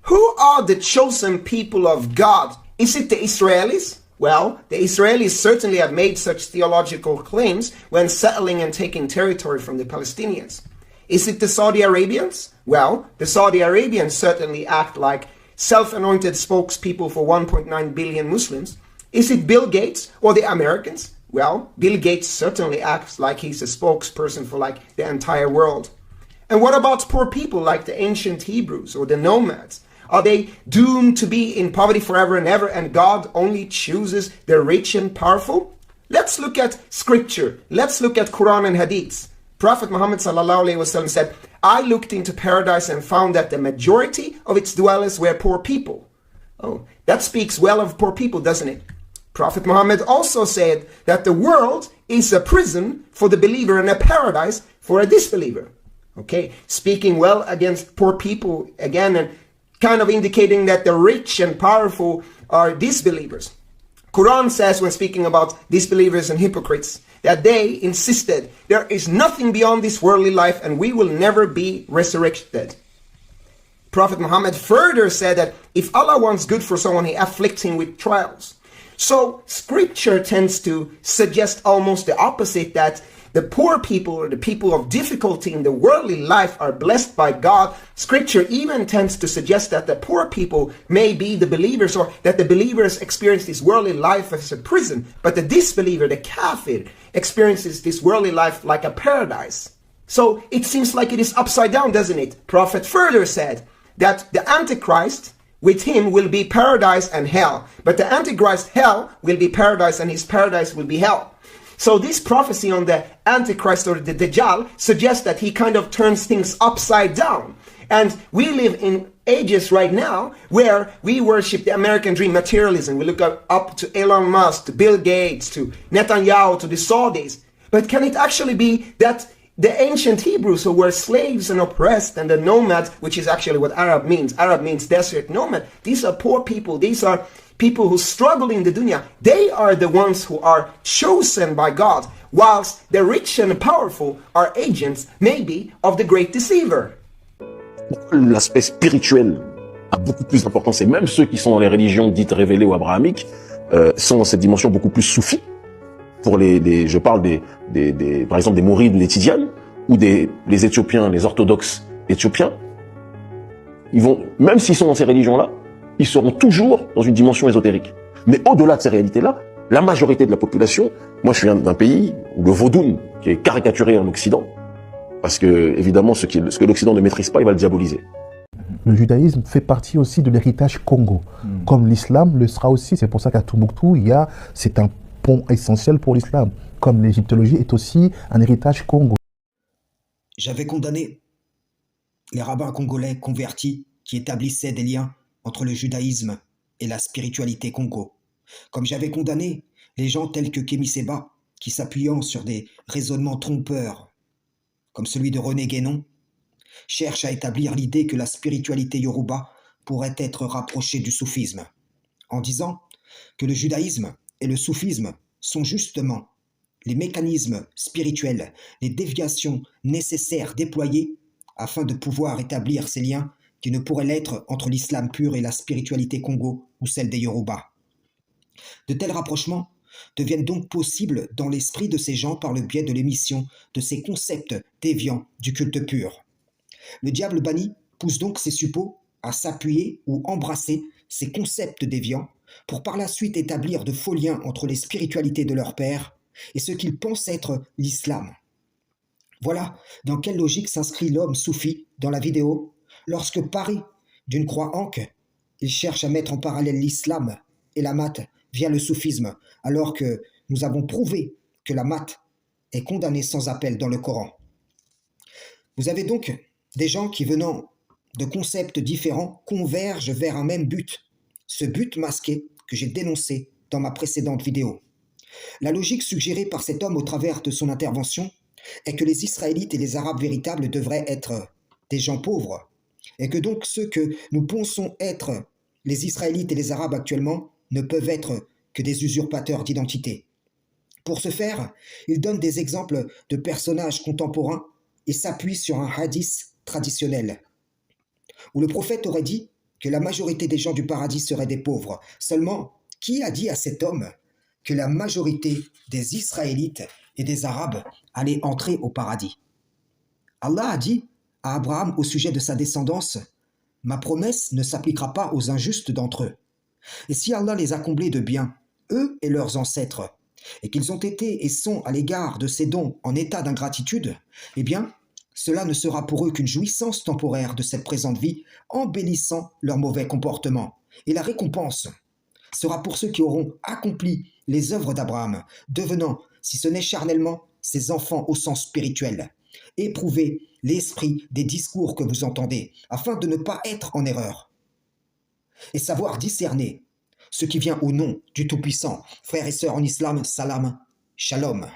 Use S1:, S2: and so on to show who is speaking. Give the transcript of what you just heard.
S1: Who are the chosen people of God? Is it the Israelis? Well, the Israelis certainly have made such theological claims when settling and taking territory from the Palestinians. Is it the Saudi Arabians? Well, the Saudi Arabians certainly act like self-anointed spokespeople for 1.9 billion Muslims. Is it Bill Gates or the Americans? Well, Bill Gates certainly acts like he's a spokesperson for like the entire world. And what about poor people like the ancient Hebrews or the nomads? Are they doomed to be in poverty forever and ever, and God only chooses the rich and powerful? Let's look at scripture. Let's look at Quran and Hadiths. Prophet Muhammad ﷺ said, I looked into paradise and found that the majority of its dwellers were poor people. Oh, that speaks well of poor people, doesn't it? Prophet Muhammad also said that the world is a prison for the believer and a paradise for a disbeliever. Okay, speaking well against poor people again, and kind of indicating that the rich and powerful are disbelievers. Quran says, when speaking about disbelievers and hypocrites, that they insisted there is nothing beyond this worldly life and we will never be resurrected. Prophet Muhammad further said that if Allah wants good for someone, he afflicts him with trials. So scripture tends to suggest almost the opposite, that the poor people or the people of difficulty in the worldly life are blessed by God. Scripture even tends to suggest that the poor people may be the believers, or that the believers experience this worldly life as a prison, but the disbeliever, the kafir, experiences this worldly life like a paradise. So it seems like it is upside down, doesn't it? Prophet further said that the Antichrist, with him will be paradise and hell, but the Antichrist hell will be paradise and his paradise will be hell. So this prophecy on the Antichrist or the Dajjal suggests that he kind of turns things upside down. And we live in ages right now where we worship the American dream, materialism. We look up to Elon Musk, to Bill Gates, to Netanyahu, to the Saudis. But can it actually be that the ancient Hebrews, who were slaves and oppressed, and the nomads, which is actually what Arab means desert nomad, these are poor people, these are people who struggle in the dunya, they are the ones who are chosen by God, whilst the rich and powerful are agents, maybe, of the great deceiver.
S2: L'aspect spirituel a beaucoup plus d'importance, et même ceux qui sont dans les religions dites révélées ou abrahamiques sont dans cette dimension beaucoup plus soufie. Pour je parle par exemple des mourides, les Tidianes, ou les Éthiopiens, les orthodoxes éthiopiens. Ils vont, même s'ils sont dans ces religions-là, ils seront toujours dans une dimension ésotérique. Mais au-delà de ces réalités-là, la majorité de la population, moi je suis d'un pays où le vaudoun, qui est caricaturé en Occident, parce que évidemment ce que l'Occident ne maîtrise pas, il va le diaboliser.
S3: Le judaïsme fait partie aussi de l'héritage Congo, comme l'islam le sera aussi. C'est pour ça qu'à Tombouctou, c'est un pont essentiel pour l'islam, comme l'égyptologie est aussi un héritage Congo.
S4: J'avais condamné les rabbins congolais convertis qui établissaient des liens entre le judaïsme et la spiritualité Congo. Comme j'avais condamné les gens tels que Kémy Séba, qui s'appuyant sur des raisonnements trompeurs, comme celui de René Guénon, cherchent à établir l'idée que la spiritualité yoruba pourrait être rapprochée du soufisme, en disant que le judaïsme et le soufisme sont justement les mécanismes spirituels, les déviations nécessaires déployées afin de pouvoir établir ces liens qui ne pourraient l'être entre l'islam pur et la spiritualité Congo ou celle des Yoruba. De tels rapprochements deviennent donc possibles dans l'esprit de ces gens par le biais de l'émission de ces concepts déviants du culte pur. Le diable banni pousse donc ses suppôts à s'appuyer ou embrasser ces concepts déviants pour par la suite établir de faux liens entre les spiritualités de leur père et ce qu'ils pensent être l'islam. Voilà dans quelle logique s'inscrit l'homme soufi dans la vidéo lorsque paré d'une croix ankh, il cherche à mettre en parallèle l'islam et la mat via le soufisme, alors que nous avons prouvé que la mat est condamnée sans appel dans le Coran. Vous avez donc des gens qui, venant de concepts différents, convergent vers un même but, ce but masqué que j'ai dénoncé dans ma précédente vidéo. La logique suggérée par cet homme au travers de son intervention est que les Israélites et les Arabes véritables devraient être des gens pauvres, et que donc ceux que nous pensons être les Israélites et les Arabes actuellement ne peuvent être que des usurpateurs d'identité. Pour ce faire, il donne des exemples de personnages contemporains et s'appuie sur un hadith traditionnel, où le prophète aurait dit que la majorité des gens du paradis seraient des pauvres. Seulement, qui a dit à cet homme que la majorité des Israélites et des Arabes allaient entrer au paradis? Allah a dit à Abraham au sujet de sa descendance, « Ma promesse ne s'appliquera pas aux injustes d'entre eux. » Et si Allah les a comblés de biens, eux et leurs ancêtres, et qu'ils ont été et sont à l'égard de ces dons en état d'ingratitude, eh bien, cela ne sera pour eux qu'une jouissance temporaire de cette présente vie, embellissant leur mauvais comportement. Et la récompense sera pour ceux qui auront accompli les œuvres d'Abraham, devenant, si ce n'est charnellement, ses enfants au sens spirituel. Éprouvez l'esprit des discours que vous entendez, afin de ne pas être en erreur. Et savoir discerner ce qui vient au nom du Tout-Puissant. Frères et sœurs en islam, salam, shalom.